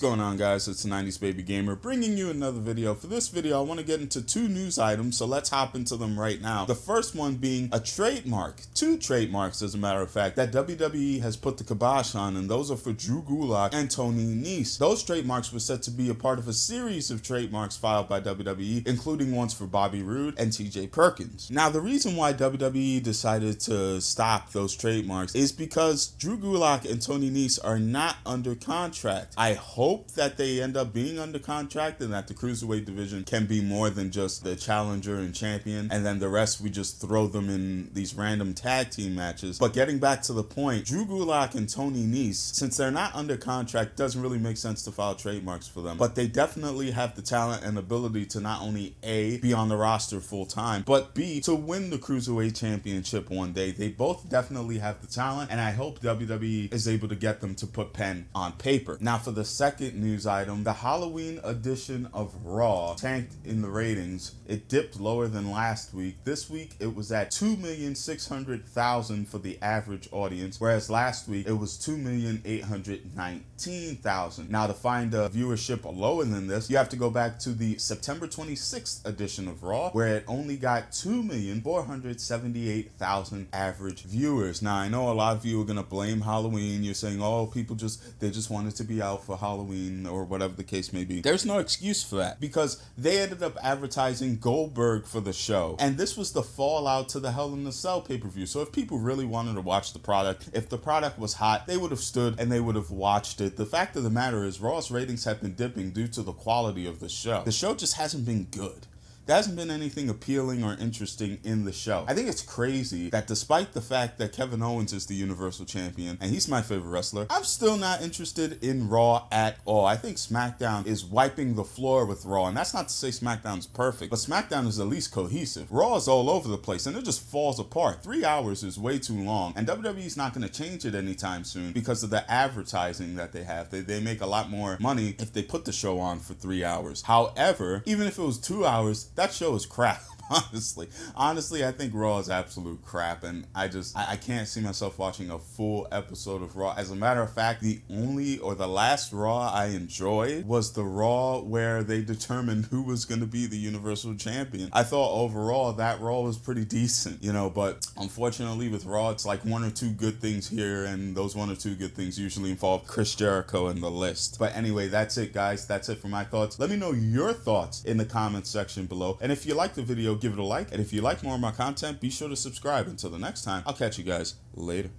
going on, guys? It's 90s Baby Gamer bringing you another video. For this video, I want to get into two news items, so let's hop into them right now. The first one being a trademark, two trademarks as a matter of fact, that WWE has put the kibosh on, and those are for Drew Gulak and Tony Nese. Those trademarks were set to be a part of a series of trademarks filed by WWE, including ones for Bobby Roode and TJ Perkins. Now, the reason why WWE decided to stop those trademarks is because Drew Gulak and Tony Nese are not under contract. I hope that they end up being under contract and that the Cruiserweight division can be more than just the challenger and champion, and then the rest we just throw them in these random tag team matches. But getting back to the point, Drew Gulak and Tony Nese, since they're not under contract, doesn't really make sense to file trademarks for them. But they definitely have the talent and ability to not only A, be on the roster full time, but B, to win the Cruiserweight Championship one day. They both definitely have the talent, and I hope WWE is able to get them to put pen on paper. Now, for the second news item, the Halloween edition of Raw tanked in the ratings. It dipped lower than last week. This week, it was at 2,600,000 for the average audience, whereas last week, it was 2,819,000. Now, to find a viewership lower than this, you have to go back to the September 26th edition of Raw, where it only got 2,478,000 average viewers. Now, I know a lot of you are going to blame Halloween. You're saying, oh, people they just wanted to be out for Halloween or whatever the case may be. There's no excuse for that, because they ended up advertising Goldberg for the show, and this was the fallout to the Hell in a Cell pay-per-view. So if people really wanted to watch the product, if the product was hot, they would have stood and they would have watched it. The fact of the matter is, Raw's ratings have been dipping due to the quality of the show. The show just hasn't been good. There hasn't been anything appealing or interesting in the show. I think it's crazy that despite the fact that Kevin Owens is the Universal Champion, and he's my favorite wrestler, I'm still not interested in Raw at all. I think SmackDown is wiping the floor with Raw, and that's not to say SmackDown's perfect, but SmackDown is at least cohesive. Raw is all over the place, and it just falls apart. 3 hours is way too long, and WWE's not going to change it anytime soon because of the advertising that they have. They make a lot more money if they put the show on for 3 hours. However, even if it was 2 hours, that show is crap. Honestly, I think Raw is absolute crap, and I can't see myself watching a full episode of Raw. As a matter of fact, the last Raw I enjoyed was the Raw where they determined who was going to be the Universal Champion. I thought overall that Raw was pretty decent, but unfortunately with Raw, it's like one or two good things here, and those one or two good things usually involve Chris Jericho in the list. But anyway, that's it, guys. That's it for my thoughts. Let me know your thoughts in the comments section below, and if you like the video, give it a like, and if you like more of my content, be sure to subscribe. Until the next time, I'll catch you guys later.